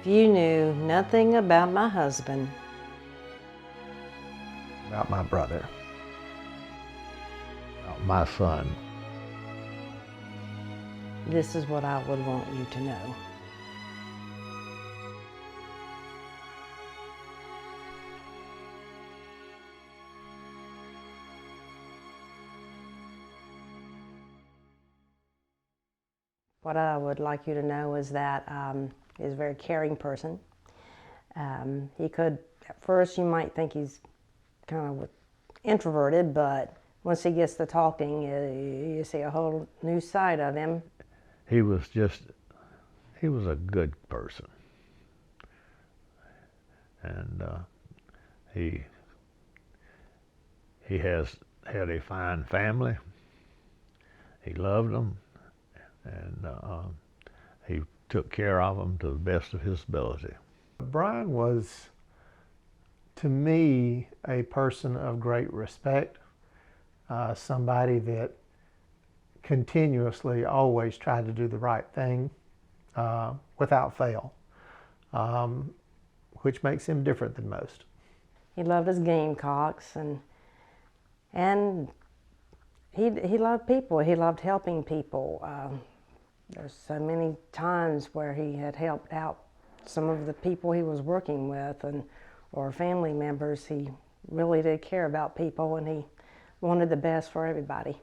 If you knew nothing about my husband, About my brother, about my son. this is what I would want you to know. What I would like you to know is that he's a very caring person. He could, at first you might think he's kind of introverted, but once he gets to talking, you see a whole new side of him. He was a good person. And he has had a fine family. He loved them, and he took care of them to the best of his ability. Brian was, to me, a person of great respect, somebody that continuously always tried to do the right thing without fail, which makes him different than most. He loved his Gamecocks, and he loved people. He loved helping people. There's so many times where he had helped out some of the people he was working with or family members. He really did care about people, and he wanted the best for everybody.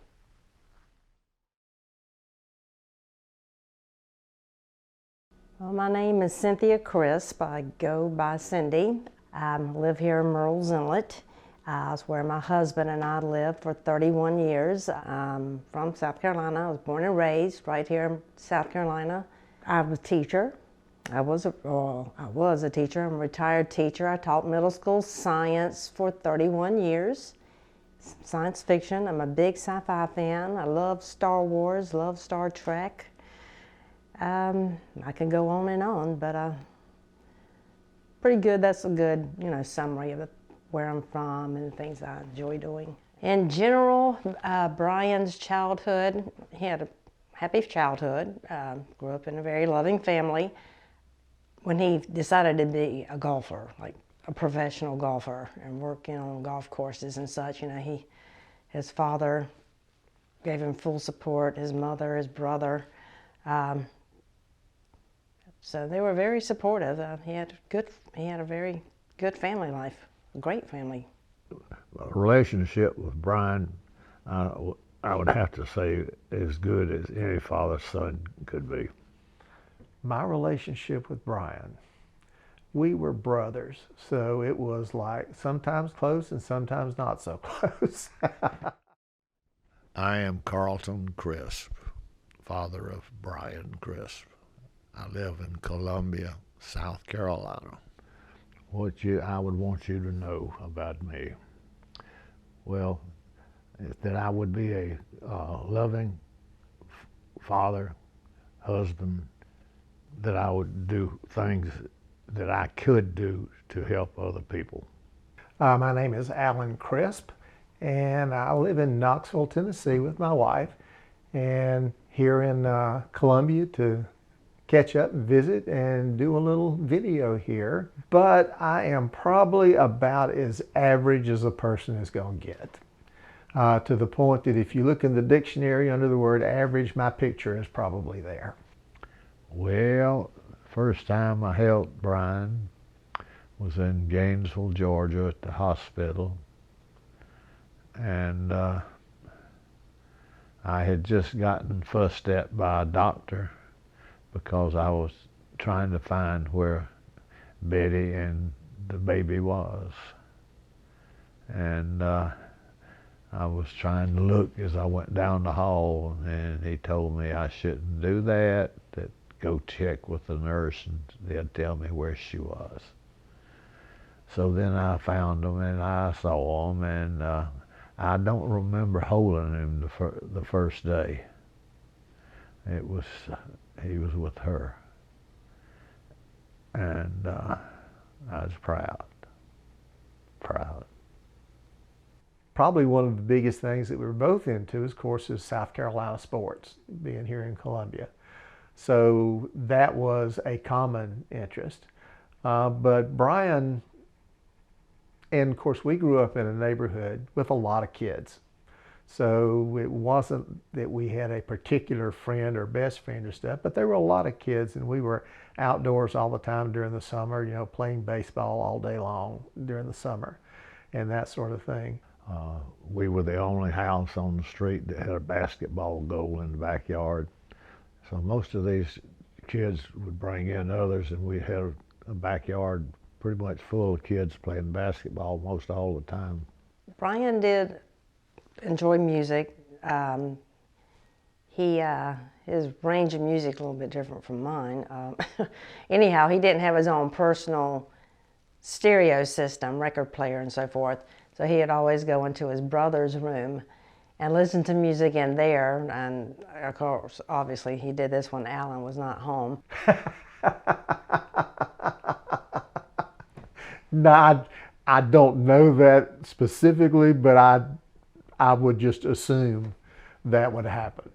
Well, my name is Cynthia Crisp. I go by Cindy. I live here in Murrells Inlet. It's where my husband and I lived for 31 years. I'm from South Carolina. I was born and raised right here in South Carolina. I was a teacher. I was a teacher. I'm a retired teacher. I taught middle school science for 31 years. Science fiction. I'm a big sci-fi fan. I love Star Wars, love Star Trek. I can go on, but pretty good. That's a good, summary of where I'm from and the things I enjoy doing. In general, Brian's childhood, he had a happy childhood. Grew up in a very loving family. When he decided to be a golfer, like a professional golfer, and working on golf courses and such, his father gave him full support. His mother, his brother. So they were very supportive. He had a very good family life, a great family. A relationship with Brian, I would have to say, as good as any father-son could be. My relationship with Brian, we were brothers, so it was like sometimes close and sometimes not so close. I am Carlton Crisp, father of Brian Crisp. I live in Columbia, South Carolina. What I would want you to know about me, well, is that I would be a loving father, husband, that I would do things that I could do to help other people. My name is Alan Crisp, and I live in Knoxville, Tennessee with my wife, and here in Columbia to catch up and visit and do a little video here. But I am probably about as average as a person is going to get. To the point that if you look in the dictionary under the word average, my picture is probably there. Well, first time I helped Brian was in Gainesville, Georgia at the hospital. And I had just gotten fussed at by a doctor because I was trying to find where Betty and the baby was. And I was trying to look as I went down the hall, and he told me I shouldn't do that, that go check with the nurse and they'd tell me where she was. So then I found him and I saw him, and I don't remember holding him the first day. He was with her, and I was proud. Probably one of the biggest things that we were both into, of course, is South Carolina sports, being here in Columbia. So that was a common interest. But Brian, and of course, we grew up in a neighborhood with a lot of kids. So it wasn't that we had a particular friend or best friend or stuff, but there were a lot of kids, and we were outdoors all the time during the summer, playing baseball all day long during the summer and that sort of thing. We were the only house on the street that had a basketball goal in the backyard. So most of these kids would bring in others, and we had a backyard pretty much full of kids playing basketball most all the time. Brian did enjoy music. His range of music a little bit different from mine. Anyhow, he didn't have his own personal stereo system, record player and so forth. So he'd always go into his brother's room and listen to music in there. And of course, obviously he did this when Alan was not home. No, I don't know that specifically, but I would just assume that would happen.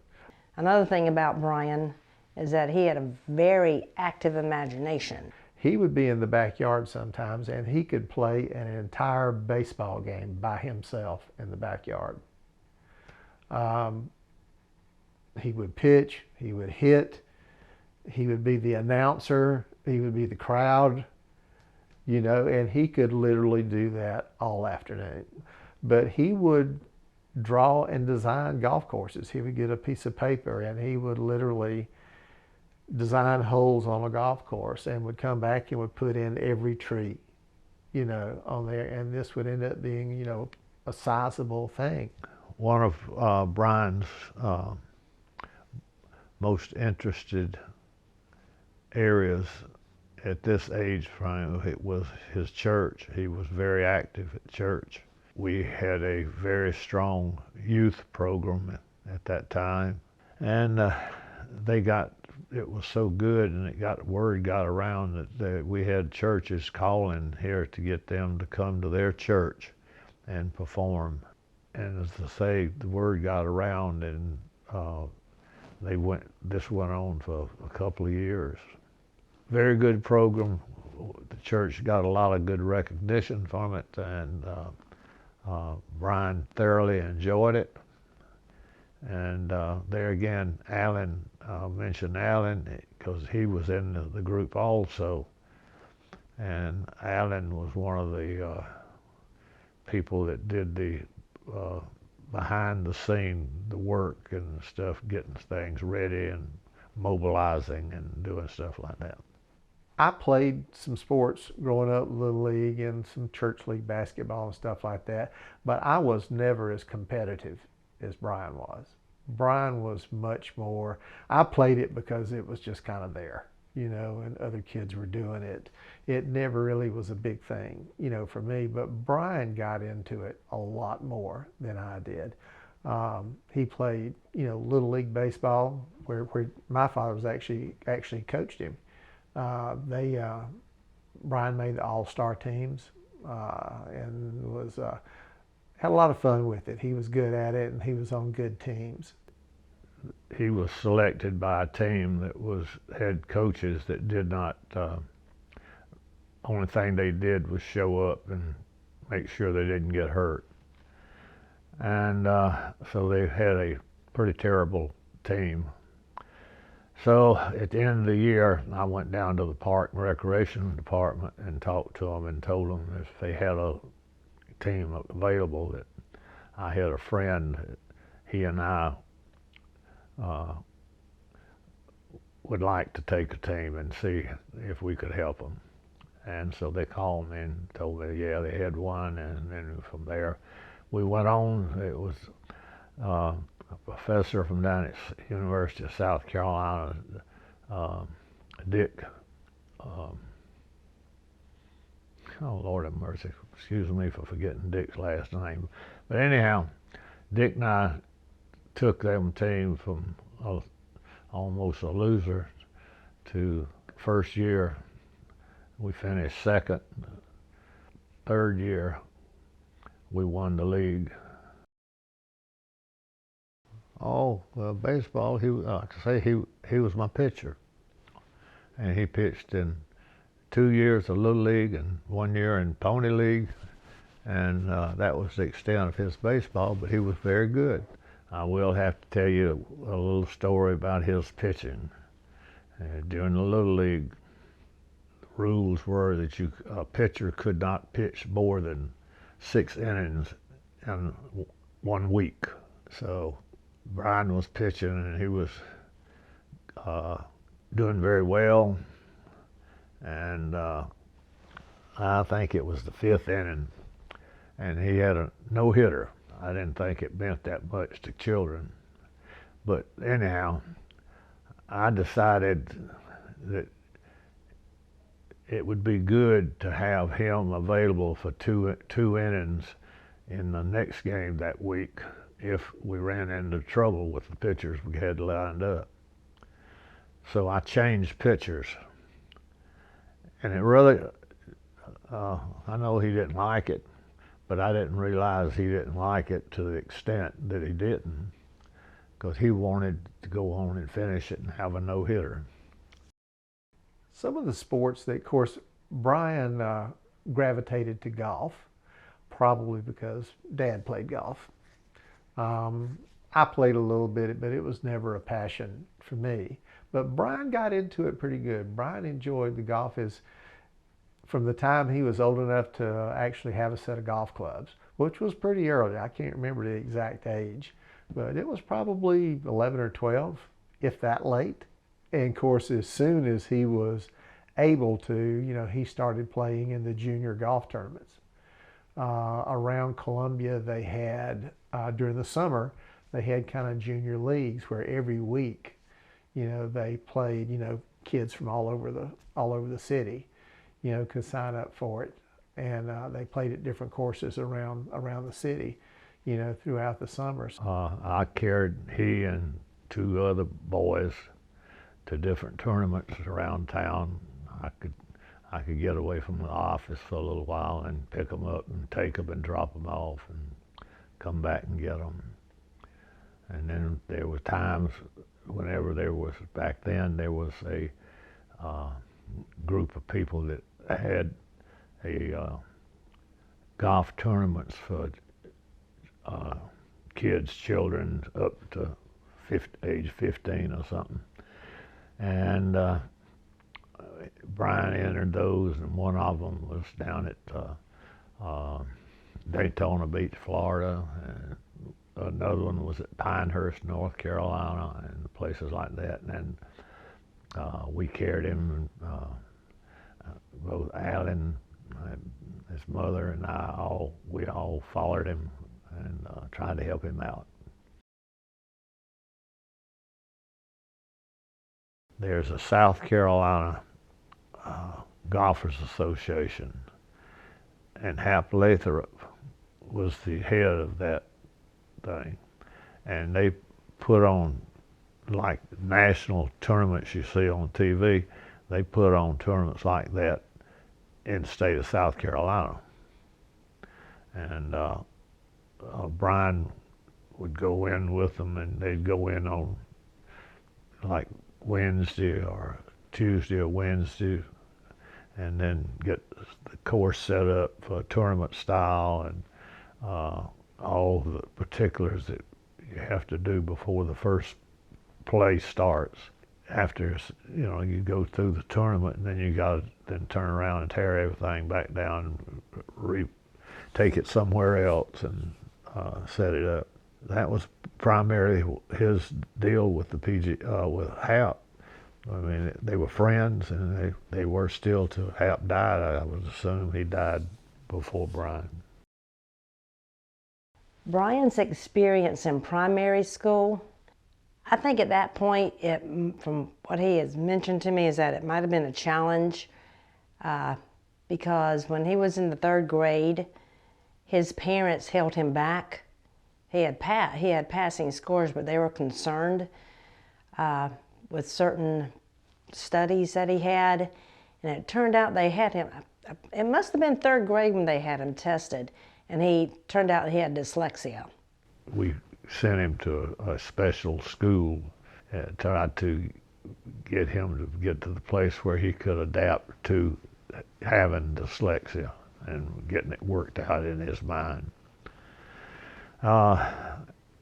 Another thing about Brian is that he had a very active imagination. He would be in the backyard sometimes, and he could play an entire baseball game by himself in the backyard. He would pitch, he would hit, he would be the announcer, he would be the crowd, and he could literally do that all afternoon. But he would draw and design golf courses. He would get a piece of paper and he would literally design holes on a golf course and would come back and would put in every tree, on there. And this would end up being, a sizable thing. One of Brian's most interested areas at this age frame, it was his church. He was very active at church. We had a very strong youth program at that time, and it was so good, and word got around that we had churches calling here to get them to come to their church and perform. And as I say, the word got around, and this went on for a couple of years. Very good program. The church got a lot of good recognition from it, and Brian thoroughly enjoyed it. And there again, Alan, mentioned Alan because he was in the group also. And Alan was one of the people that did the behind the scene, the work and stuff, getting things ready and mobilizing and doing stuff like that. I played some sports growing up, Little League and some church league basketball and stuff like that, but I was never as competitive as Brian was. Brian was much more, I played it because it was just kind of there, and other kids were doing it. It never really was a big thing, for me, but Brian got into it a lot more than I did. He played, Little League baseball, where my father was actually coached him. Brian made the all-star teams and was had a lot of fun with it. He was good at it, and he was on good teams. He was selected by a team that had coaches that did not. Only thing they did was show up and make sure they didn't get hurt, and so they had a pretty terrible team. So at the end of the year, I went down to the Park and Recreation Department and talked to them and told them if they had a team available, that I had a friend, he and I would like to take a team and see if we could help them. And so they called me and told me, yeah, they had one, and then from there we went on. It was a professor from down at University of South Carolina, Dick, oh Lord have mercy, excuse me for forgetting Dick's last name. But anyhow, Dick and I took them team from almost a loser to first year. We finished second. Third year, we won the league. Oh, well, baseball, like I say, he was my pitcher. And he pitched in 2 years of Little League and 1 year in Pony League. And that was the extent of his baseball, but he was very good. I will have to tell you a little story about his pitching. During the Little League, the rules were that a pitcher could not pitch more than 6 innings in 1 week. So Brian was pitching, and he was doing very well. And I think it was the 5th inning, and he had a no-hitter. I didn't think it meant that much to children. But anyhow, I decided that it would be good to have him available for two innings in the next game that week if we ran into trouble with the pitchers we had lined up. So I changed pitchers. And it really, I know he didn't like it, but I didn't realize he didn't like it to the extent that he didn't, because he wanted to go on and finish it and have a no-hitter. Some of the sports that, of course, Brian gravitated to golf, probably because Dad played golf. I played a little bit, but it was never a passion for me. But Brian got into it pretty good. Brian enjoyed the golf from the time he was old enough to actually have a set of golf clubs, which was pretty early. I can't remember the exact age, but it was probably 11 or 12, if that late. And of course, as soon as he was able to, he started playing in the junior golf tournaments. Around Columbia, they had, during the summer, they had kind of junior leagues where every week, they played, kids from all over the city, could sign up for it. And they played at different courses around the city, throughout the summers. I carried he and 2 other boys to different tournaments around town. I could get away from the office for a little while and pick them up and take them and drop them off and come back and get them. And then there were times whenever back then there was a group of people that had golf tournaments for children up to age 15 or something. And Brian entered those, and one of them was down at Daytona Beach, Florida, and another one was at Pinehurst, North Carolina, and places like that. And we carried him, both Alan, his mother, and we all followed him and tried to help him out. There's a South Carolina Golfers Association, and Hap Lathrop was the head of that thing. And they put on, like national tournaments you see on TV, they put on tournaments like that in the state of South Carolina. And Brian would go in with them, and they'd go in on like Wednesday or Tuesday or Wednesday, and then get the course set up for tournament style and all the particulars that you have to do before the first play starts. After you go through the tournament, and then you got to then turn around and tear everything back down and take it somewhere else and set it up. That was primarily his deal with the with Hap. I mean, they were friends, and they were still till Hap died. I would assume he died before Brian. Brian's experience in primary school, I think at that point, from what he has mentioned to me, is that it might have been a challenge because when he was in the 3rd grade, his parents held him back. He had passing scores, but they were concerned with certain studies that he had, and it turned out they had him, it must have been 3rd grade when they had him tested, and he turned out he had dyslexia. We sent him to a special school and tried to get him to get to the place where he could adapt to having dyslexia and getting it worked out in his mind.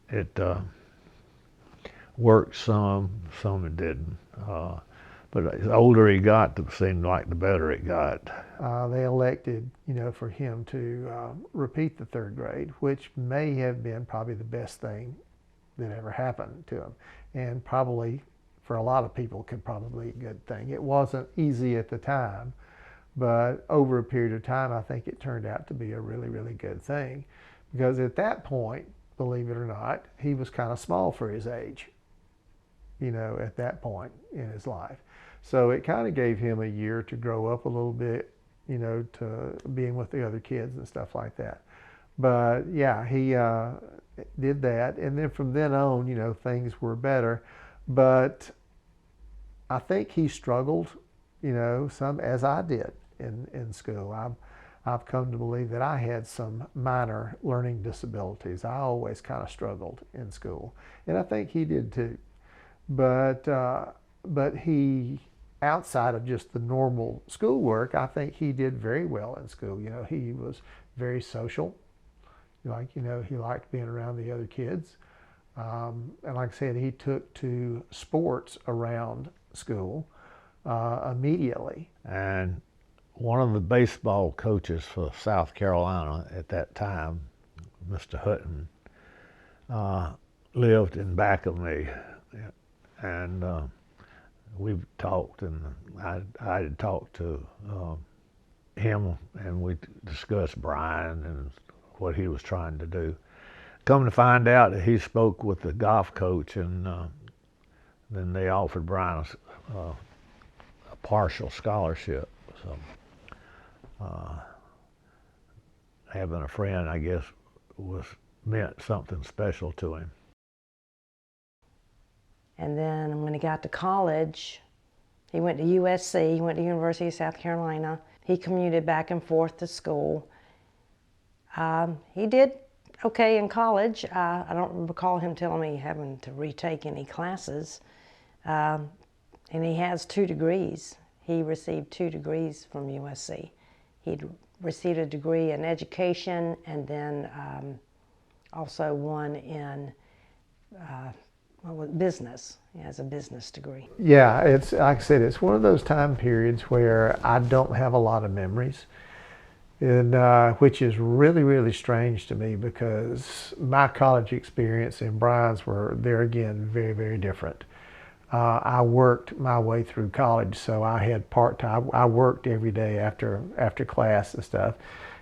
It worked some it didn't. But the older he got, it seemed like the better it got. They elected, for him to repeat the third grade, which may have been probably the best thing that ever happened to him, and probably for a lot of people could probably be a good thing. It wasn't easy at the time, but over a period of time, I think it turned out to be a really, really good thing, because at that point, believe it or not, he was kind of small for his age, at that point in his life. So it kind of gave him a year to grow up a little bit, to being with the other kids and stuff like that. But yeah, he did that. And then from then on, things were better. But I think he struggled, some as I did in school. I've come to believe that I had some minor learning disabilities. I always kind of struggled in school. And I think he did too. But he, outside of just the normal schoolwork, I think he did very well in school. He was very social. He liked being around the other kids. And like I said, he took to sports around school immediately. And one of the baseball coaches for South Carolina at that time, Mr. Hutton, lived in back of me. And we've talked, and I had talked to him, and we discussed Brian and what he was trying to do. Come to find out that he spoke with the golf coach, and then they offered Brian a partial scholarship. So having a friend, I guess, meant something special to him. And then when he got to college, he went to USC, he went to University of South Carolina. He commuted back and forth to school. He did okay in college. I don't recall him telling me having to retake any classes. And he has 2 degrees. He received 2 degrees from USC. He'd received a degree in education, and then also one in business. He has a business degree. Yeah, it's like I said, it's one of those time periods where I don't have a lot of memories, and which is really, really strange to me, because my college experience and Brian's were, there again, very, very different. I worked my way through college, so I had part-time. I worked every day after class and stuff,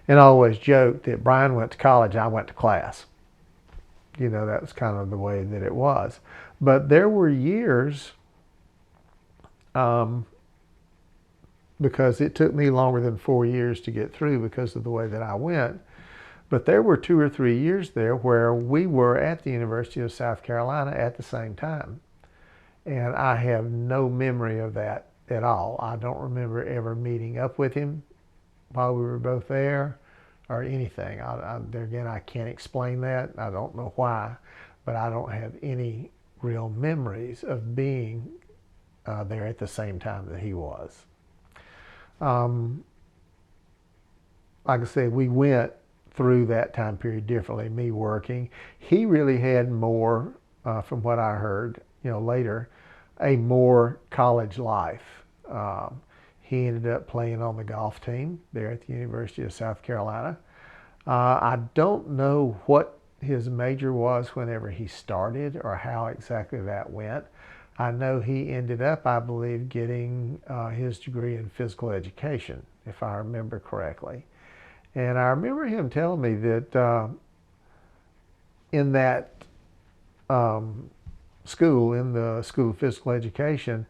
and I always joked that Brian went to college, I went to class. That was kind of the way that it was. But there were years, because it took me longer than 4 years to get through because of the way that I went, but there were 2 or 3 years there where we were at the University of South Carolina at the same time. And I have no memory of that at all. I don't remember ever meeting up with him while we were both there or anything. There again, I can't explain that. I don't know why, but I don't have any real memories of being there at the same time that he was. Like I said, we went through that time period differently, me working. He really had more, from what I heard, later, a more college life. He ended up playing on the golf team there at the University of South Carolina. I don't know what his major was whenever he started or how exactly that went. I know he ended up, I believe, getting his degree in physical education, if I remember correctly. And I remember him telling me that in that school, in the School of Physical Education,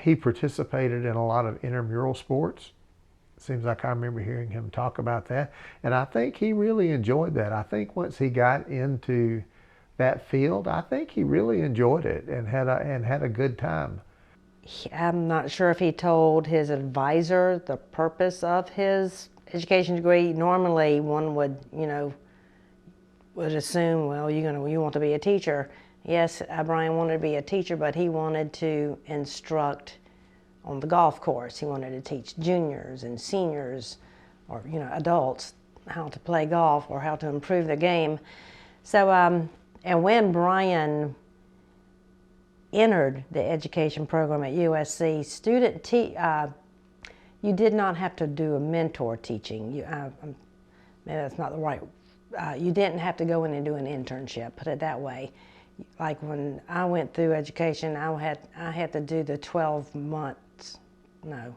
he participated in a lot of intramural sports. It seems like I remember hearing him talk about that. And I think he really enjoyed that. I think once he got into that field, I think he really enjoyed it and had a good time. I'm not sure if he told his advisor the purpose of his education degree. Normally one would, would assume, well, you want to be a teacher. Yes, Brian wanted to be a teacher, but he wanted to instruct on the golf course. He wanted to teach juniors and seniors, or adults, how to play golf or how to improve the game. So, and when Brian entered the education program at USC, you did not have to do a mentor teaching. Maybe that's not the right. You didn't have to go in and do an internship. Put it that way. Like when I went through education, I had to do the 12 months. No,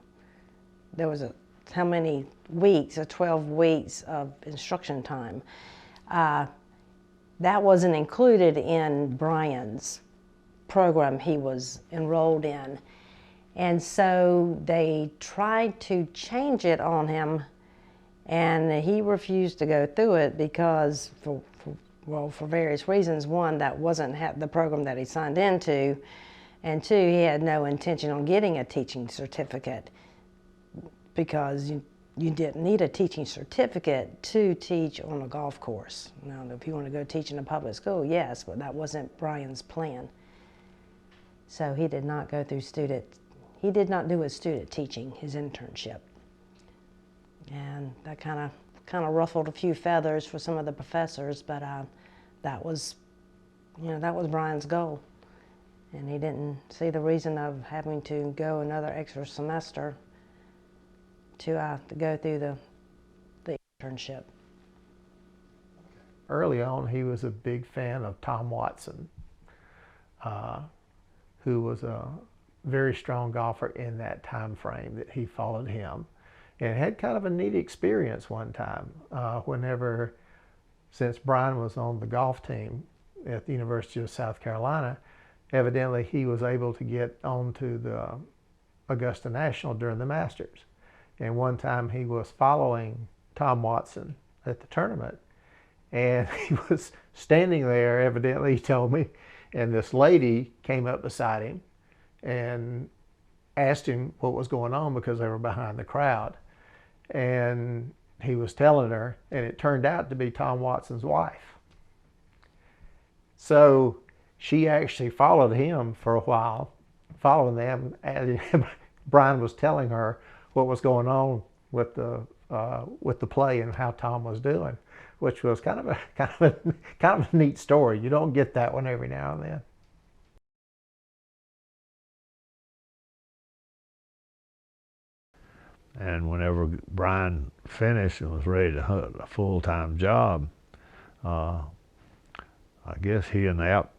there was how many weeks? 12 weeks of instruction time. That wasn't included in Brian's program he was enrolled in. And so they tried to change it on him, and he refused to go through it because, for various reasons. One, that wasn't the program that he signed into, and two, he had no intention on getting a teaching certificate because you didn't need a teaching certificate to teach on a golf course. Now, if you want to go teach in a public school, yes, but that wasn't Brian's plan. So he did not go through he did not do his student teaching, his internship. And that kind of ruffled a few feathers for some of the professors, but that was Brian's goal. And he didn't see the reason of having to go another extra semester to go through the internship. Early on, he was a big fan of Tom Watson, who was a very strong golfer in that time frame that he followed him, and had kind of a neat experience one time since Brian was on the golf team at the University of South Carolina. Evidently he was able to get onto the Augusta National during the Masters, and one time he was following Tom Watson at the tournament, and he was standing there, evidently he told me, and this lady came up beside him and asked him what was going on because they were behind the crowd. And he was telling her, and it turned out to be Tom Watson's wife. So she actually followed him for a while, following them, and Brian was telling her what was going on with the play and how Tom was doing, which was kind of a neat story. You don't get that one every now and then. And whenever Brian finished and was ready to hunt a full-time job, I guess he and Hap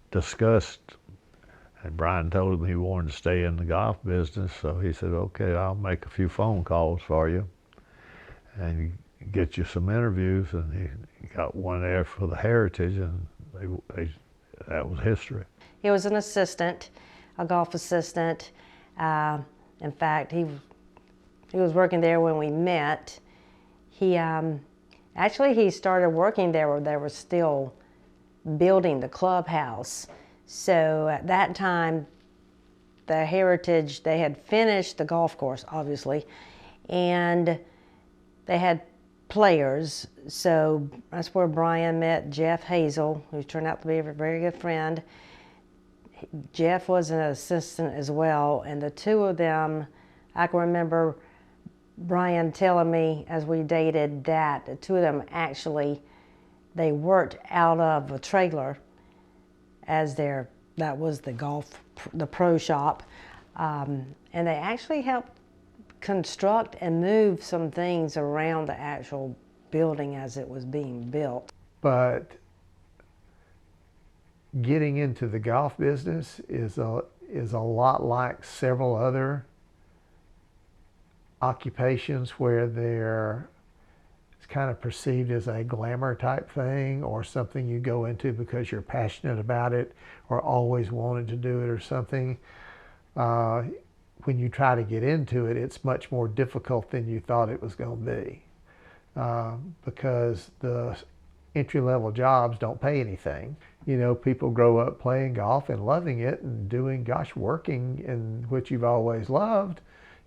discussed, and Brian told him he wanted to stay in the golf business, so he said, okay, I'll make a few phone calls for you and get you some interviews, and he got one there for the Heritage, and that was history. He was an assistant, a golf assistant. In fact, he was working there when we met. He started working there when they were still building the clubhouse. So at that time, the Heritage, they had finished the golf course, obviously, and they had players. So that's where Brian met Jeff Hazel, who turned out to be a very good friend. Jeff was an assistant as well, and the two of them, I can remember Brian telling me as we dated that the two of them actually, they worked out of a trailer as that was the pro shop, and they actually helped construct and move some things around the actual building as it was being built. But getting into the golf business is a lot like several other occupations where it's kind of perceived as a glamour type thing, or something you go into because you're passionate about it or always wanted to do it or something. When you try to get into it, it's much more difficult than you thought it was going to be, because the entry-level jobs don't pay anything. People grow up playing golf and loving it and working in which you've always loved.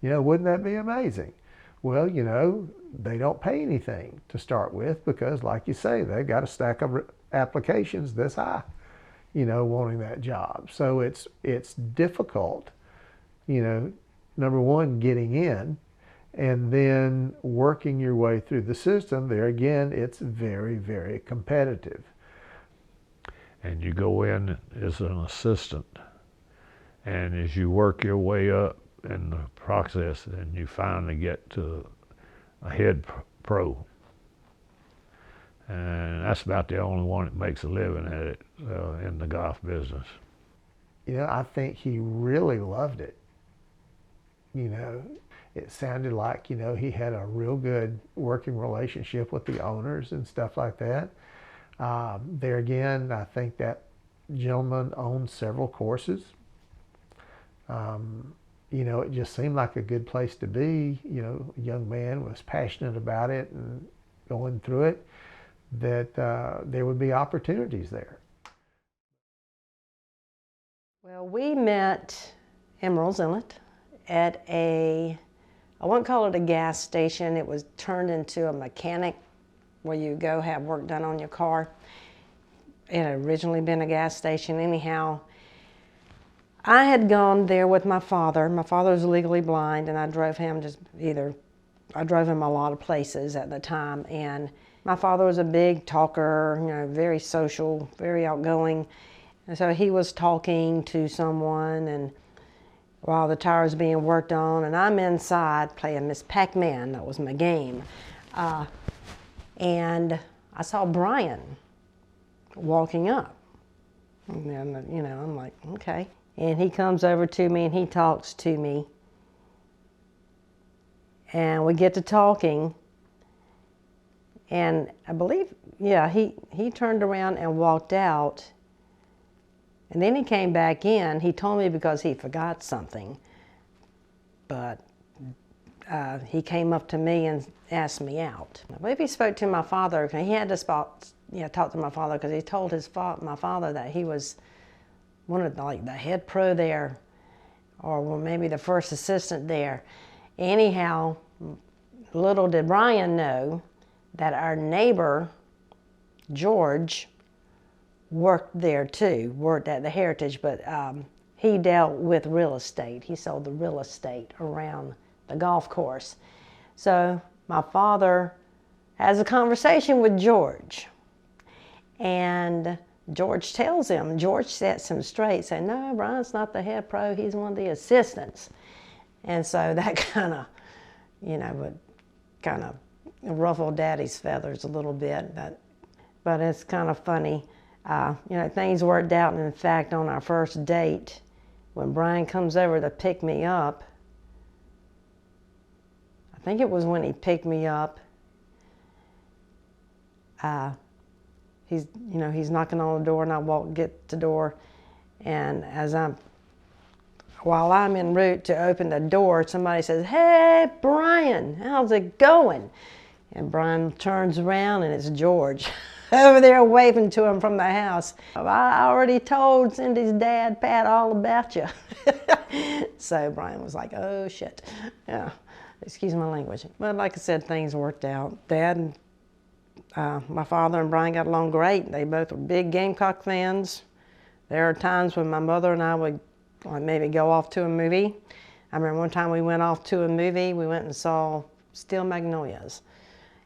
Wouldn't that be amazing? Well, you know, they don't pay anything to start with because, like you say, they've got a stack of applications this high, you know, wanting that job. So it's difficult, you know, number one, getting in, and then working your way through the system. There again, it's very, very competitive. And you go in as an assistant, and as you work your way up in the process, then you finally get to a head pro. And that's about the only one that makes a living at it in the golf business. You know, I think he really loved it. You know, it sounded like, you know, he had a real good working relationship with the owners and stuff like that. There again, I think that gentleman owned several courses. You know, it just seemed like a good place to be. You know, a young man was passionate about it and going through it, that there would be opportunities there. Well, we met in Murrells Inlet at I won't call it a gas station. It was turned into a mechanic where you go have work done on your car. It had originally been a gas station. Anyhow, I had gone there with my father. My father was legally blind, and I drove him I drove him a lot of places at the time. And my father was a big talker, you know, very social, very outgoing. And so he was talking to someone, and while the tire was being worked on, and I'm inside playing Miss Pac-Man. That was my game. And I saw Brian walking up. And then, you know, I'm like, okay. And he comes over to me and he talks to me. And we get to talking. And I believe, yeah, he turned around and walked out. And then he came back in. He told me because he forgot something. But he came up to me and asked me out. I believe he spoke to my father. He had to talk to my father because he told my father that he was one of the head pro there, or well, maybe the first assistant there. Anyhow, little did Brian know that our neighbor, George, worked there too, worked at the Heritage, but he dealt with real estate. He sold the real estate around the golf course. So my father has a conversation with George, and George tells him, George sets him straight, saying, no, Brian's not the head pro, he's one of the assistants. And so that kind of, you know, would kind of ruffle Daddy's feathers a little bit, but it's kind of funny. You know, things worked out, and in fact, on our first date, when Brian comes over to pick me up, I think it was when he picked me up, he's knocking on the door, and I get to the door, and while I'm en route to open the door, somebody says, hey, Brian, how's it going? And Brian turns around, and it's George over there waving to him from the house. I already told Cindy's dad, Pat, all about you. So Brian was like, oh, shit. Yeah, excuse my language. But like I said, things worked out. Dad and my father and Brian got along great. They both were big Gamecock fans. There are times when my mother and I would maybe go off to a movie. I remember one time we went off to a movie. We went and saw Steel Magnolias.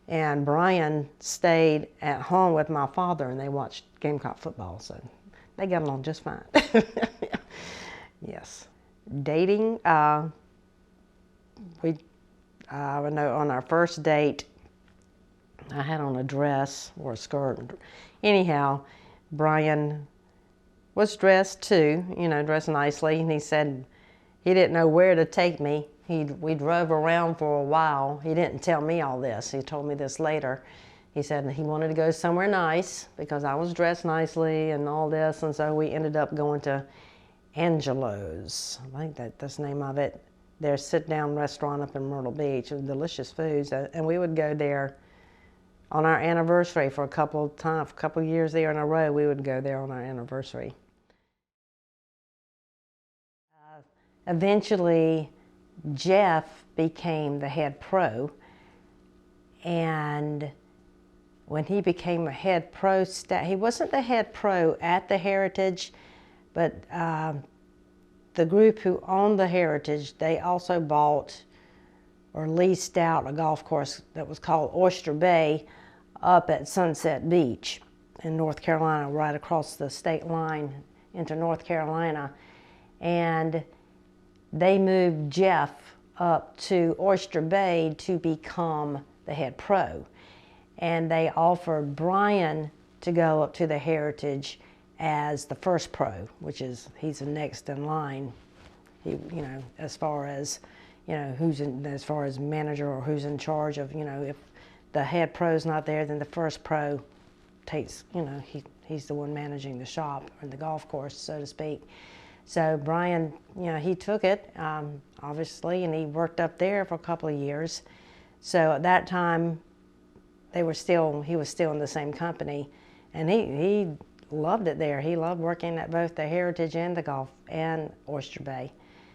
And Brian stayed at home with my father, and they watched Gamecock football, so they got along just fine. Yes. Dating, I know on our first date, I had on a dress or a skirt. Anyhow, Brian was dressed too, you know, dressed nicely, and he said he didn't know where to take me. We drove around for a while. He didn't tell me all this. He told me this later. He said he wanted to go somewhere nice because I was dressed nicely and all this, and so we ended up going to Angelo's. I think that's the name of it. Their sit-down restaurant up in Myrtle Beach with delicious foods, and we would go there on our anniversary for a couple of years there in a row. We would go there on our anniversary. Eventually, Jeff became the head pro, and when he became a head pro, he wasn't the head pro at the Heritage, but the group who owned the Heritage, they also bought or leased out a golf course that was called Oyster Bay up at Sunset Beach in North Carolina, right across the state line into North Carolina. And they moved Jeff up to Oyster Bay to become the head pro. And they offered Brian to go up to the Heritage as the first pro, which is, he's the next in line. He, you know, as far as, you know, as far as manager or who's in charge of, you know, if the head pro's not there, then the first pro takes, you know, he's the one managing the shop or the golf course, so to speak. So Brian, you know, he took it, obviously, and he worked up there for a couple of years. So at that time, he was still in the same company, and he loved it there. He loved working at both the Heritage and the golf and Oyster Bay.